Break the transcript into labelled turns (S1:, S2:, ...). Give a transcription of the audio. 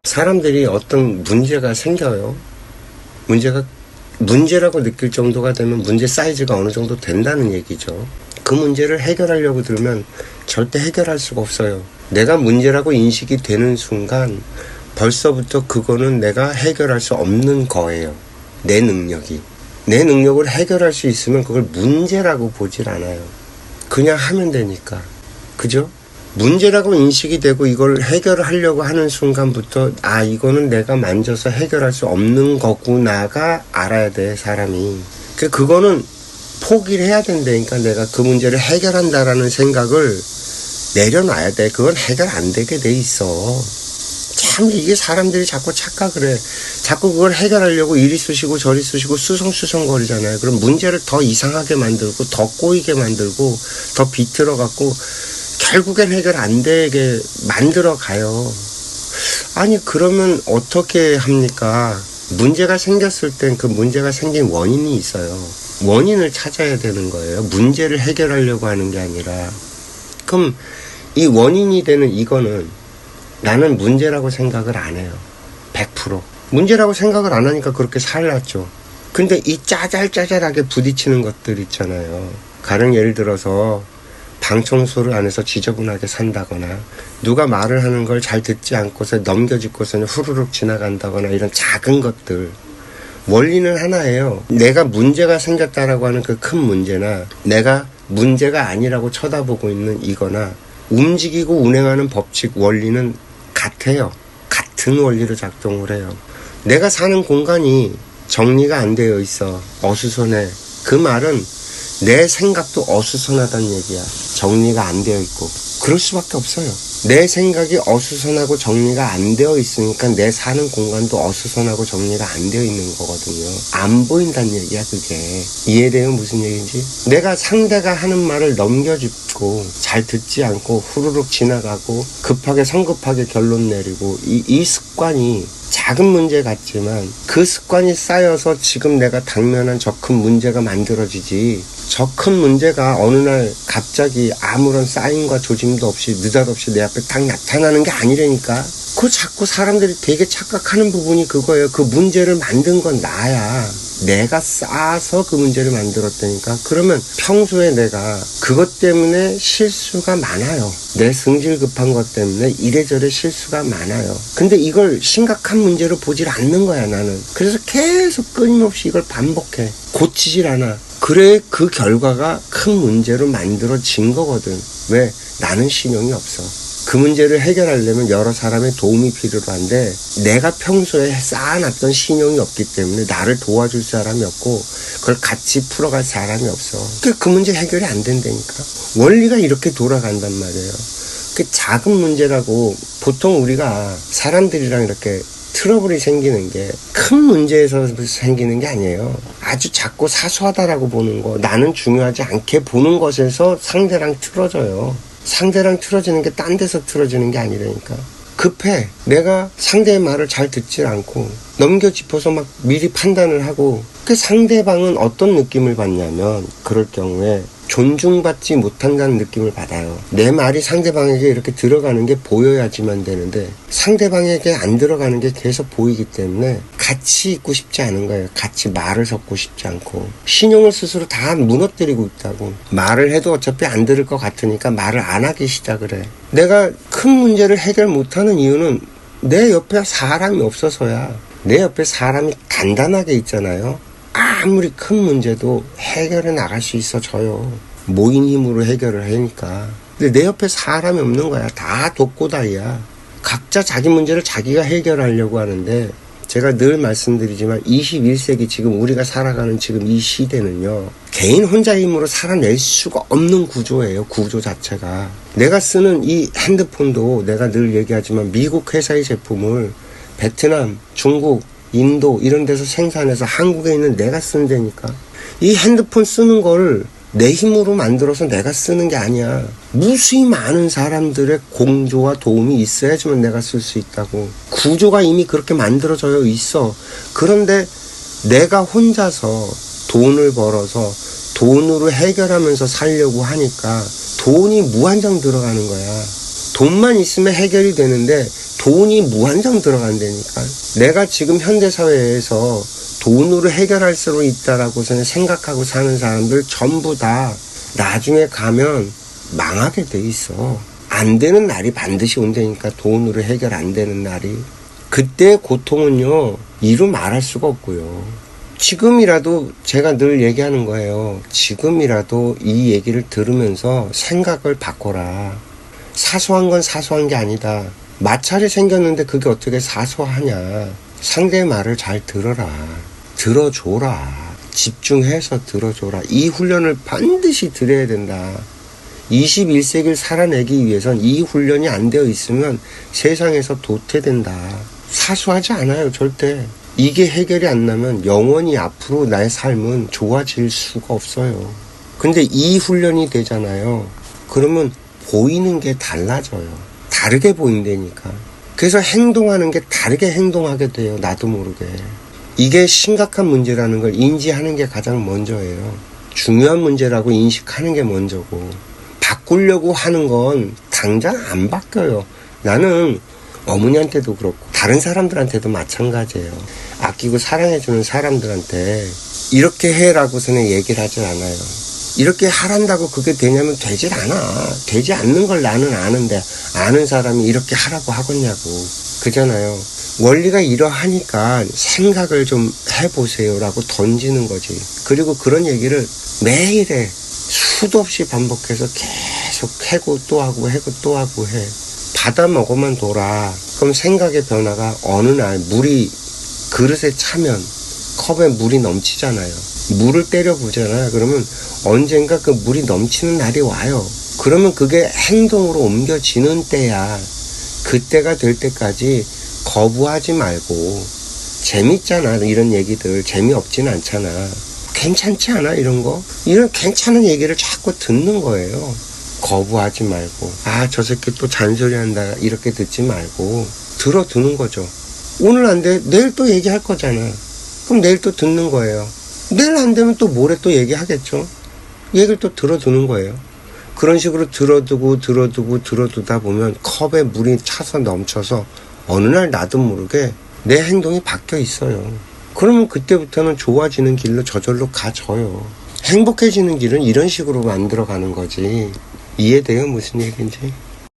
S1: 사람들이 어떤 문제가 생겨요. 문제라고 느낄 정도가 되면 문제 사이즈가 어느 정도 된다는 얘기죠. 그 문제를 해결하려고 들면 절대 해결할 수가 없어요. 내가 문제라고 인식이 되는 순간 벌써부터 그거는 내가 해결할 수 없는 거예요. 내 능력이. 내 능력을 해결할 수 있으면 그걸 문제라고 보질 않아요. 그냥 하면 되니까. 그죠? 문제라고 인식이 되고 이걸 해결하려고 하는 순간부터 이거는 내가 만져서 해결할 수 없는 거구나가 알아야 돼, 사람이. 그거는 포기를 해야 된다니까. 내가 그 문제를 해결한다라는 생각을 내려놔야 돼. 그건 해결 안 되게 돼 있어. 참 이게 사람들이 자꾸 착각을 해. 자꾸 그걸 해결하려고 이리 쑤시고 저리 쑤시고 수성수성 거리잖아요. 그럼 문제를 더 이상하게 만들고 더 꼬이게 만들고 더 비틀어갖고 결국엔 해결 안 되게 만들어 가요. 아니 그러면 어떻게 합니까? 문제가 생겼을 땐 그 문제가 생긴 원인이 있어요. 원인을 찾아야 되는 거예요. 문제를 해결하려고 하는 게 아니라. 그럼 이 원인이 되는 이거는 나는 문제라고 생각을 안 해요. 100%. 문제라고 생각을 안 하니까 그렇게 살았죠. 근데 이 짜잘짜잘하게 부딪히는 것들 있잖아요. 가령 예를 들어서 방 청소를 안 해서 지저분하게 산다거나 누가 말을 하는 걸 잘 듣지 않고서 넘겨짚고서는 후루룩 지나간다거나 이런 작은 것들. 원리는 하나예요. 내가 문제가 생겼다라고 하는 그 큰 문제나 내가 문제가 아니라고 쳐다보고 있는 이거나 움직이고 운행하는 법칙 원리는 같아요. 같은 원리로 작동을 해요. 내가 사는 공간이 정리가 안 되어 있어. 어수선해. 그 말은 내 생각도 어수선하다는 얘기야. 정리가 안 되어 있고. 그럴 수밖에 없어요. 내 생각이 어수선하고 정리가 안 되어 있으니까 내 사는 공간도 어수선하고 정리가 안 되어 있는 거거든요. 안 보인다는 얘기야, 그게. 이해돼요? 무슨 얘기인지? 내가 상대가 하는 말을 넘겨짚고 잘 듣지 않고 후루룩 지나가고 급하게 성급하게 결론 내리고 이 습관이 작은 문제 같지만 그 습관이 쌓여서 지금 내가 당면한 저 큰 문제가 만들어지지. 저 큰 문제가 어느 날 갑자기 아무런 사인과 조짐도 없이 느닷없이 내 앞에 딱 나타나는 게 아니라니까. 그 자꾸 사람들이 되게 착각하는 부분이 그거예요. 그 문제를 만든 건 나야. 내가 쌓아서 그 문제를 만들었다니까. 그러면 평소에 내가 그것 때문에 실수가 많아요. 내 성질 급한 것 때문에 이래저래 실수가 많아요. 근데 이걸 심각한 문제로 보질 않는 거야, 나는. 그래서 계속 끊임없이 이걸 반복해. 고치질 않아. 그래 그 결과가 큰 문제로 만들어진 거거든. 왜? 나는 신용이 없어. 그 문제를 해결하려면 여러 사람의 도움이 필요한데 내가 평소에 쌓아놨던 신용이 없기 때문에 나를 도와줄 사람이 없고 그걸 같이 풀어갈 사람이 없어. 그 문제 해결이 안 된다니까. 원리가 이렇게 돌아간단 말이에요. 그 작은 문제라고 보통 우리가 사람들이랑 이렇게 트러블이 생기는 게 큰 문제에서 생기는 게 아니에요. 아주 작고 사소하다라고 보는 거, 나는 중요하지 않게 보는 것에서 상대랑 틀어져요. 상대랑 틀어지는 게 딴 데서 틀어지는 게 아니라니까. 급해. 내가 상대의 말을 잘 듣질 않고 넘겨짚어서 막 미리 판단을 하고 그 상대방은 어떤 느낌을 받냐면 그럴 경우에 존중받지 못한다는 느낌을 받아요. 내 말이 상대방에게 이렇게 들어가는 게 보여야지만 되는데 상대방에게 안 들어가는 게 계속 보이기 때문에 같이 있고 싶지 않은 거예요. 같이 말을 섞고 싶지 않고 신용을 스스로 다 무너뜨리고 있다고. 말을 해도 어차피 안 들을 것 같으니까 말을 안 하기 시작을 해. 내가 큰 문제를 해결 못하는 이유는 내 옆에 사람이 없어서야. 내 옆에 사람이 단단하게 있잖아요. 아무리 큰 문제도 해결해 나갈 수 있어져요. 모인 힘으로 해결을 하니까. 근데 내 옆에 사람이 없는 거야. 다 독고다이야. 각자 자기 문제를 자기가 해결하려고 하는데 제가 늘 말씀드리지만 21세기 지금 우리가 살아가는 지금 이 시대는요. 개인 혼자 힘으로 살아낼 수가 없는 구조예요. 구조 자체가. 내가 쓰는 이 핸드폰도 내가 늘 얘기하지만 미국 회사의 제품을 베트남, 중국, 인도 이런 데서 생산해서 한국에 있는 내가 쓰는 데니까. 이 핸드폰 쓰는 걸 내 힘으로 만들어서 내가 쓰는 게 아니야. 무수히 많은 사람들의 공조와 도움이 있어야지만 내가 쓸 수 있다고. 구조가 이미 그렇게 만들어져 있어. 그런데 내가 혼자서 돈을 벌어서 돈으로 해결하면서 살려고 하니까 돈이 무한정 들어가는 거야. 돈만 있으면 해결이 되는데 돈이 무한정 들어간다니까. 내가 지금 현대사회에서 돈으로 해결할 수 있다라고 생각하고 사는 사람들 전부 다 나중에 가면 망하게 돼 있어. 안 되는 날이 반드시 온다니까. 돈으로 해결 안 되는 날이. 그때의 고통은요, 이루 말할 수가 없고요. 지금이라도 제가 늘 얘기하는 거예요. 지금이라도 이 얘기를 들으면서 생각을 바꿔라. 사소한 건 사소한 게 아니다. 마찰이 생겼는데 그게 어떻게 사소하냐. 상대의 말을 잘 들어라. 들어줘라. 집중해서 들어줘라. 이 훈련을 반드시 드려야 된다. 21세기를 살아내기 위해선 이 훈련이 안 되어 있으면 세상에서 도태된다. 사소하지 않아요, 절대. 이게 해결이 안 나면 영원히 앞으로 나의 삶은 좋아질 수가 없어요. 근데 이 훈련이 되잖아요. 그러면 보이는 게 달라져요. 다르게 보인다니까. 그래서 행동하는 게 다르게 행동하게 돼요. 나도 모르게. 이게 심각한 문제라는 걸 인지하는 게 가장 먼저예요. 중요한 문제라고 인식하는 게 먼저고, 바꾸려고 하는 건 당장 안 바뀌어요. 나는 어머니한테도 그렇고 다른 사람들한테도 마찬가지예요. 아끼고 사랑해주는 사람들한테 이렇게 해라고서는 얘기를 하질 않아요. 이렇게 하란다고 그게 되냐면 되질 않아. 되지 않는 걸 나는 아는데 아는 사람이 이렇게 하라고 하겠냐고. 그잖아요. 원리가 이러하니까 생각을 좀 해보세요라고 던지는 거지. 그리고 그런 얘기를 매일 해. 수도 없이 반복해서 계속 해고 또 하고 해고 또 하고 해. 받아 먹어만 둬라. 그럼 생각의 변화가 어느 날 물이 그릇에 차면 컵에 물이 넘치잖아요. 물을 때려보잖아요. 그러면 언젠가 그 물이 넘치는 날이 와요. 그러면 그게 행동으로 옮겨지는 때야. 그때가 될 때까지 거부하지 말고. 재밌잖아, 이런 얘기들. 재미없진 않잖아. 괜찮지 않아, 이런 거? 이런 괜찮은 얘기를 자꾸 듣는 거예요. 거부하지 말고, 아, 저 새끼 또 잔소리한다, 이렇게 듣지 말고 들어두는 거죠. 오늘 안 돼, 내일 또 얘기할 거잖아. 그럼 내일 또 듣는 거예요. 내일 안 되면 또 모레 또 얘기하겠죠. 얘기를 또 들어두는 거예요. 그런 식으로 들어두다 보면 컵에 물이 차서 넘쳐서 어느 날 나도 모르게 내 행동이 바뀌어 있어요. 그러면 그때부터는 좋아지는 길로 저절로 가져요. 행복해지는 길은 이런 식으로 만들어가는 거지. 이해돼요? 무슨 얘기인지?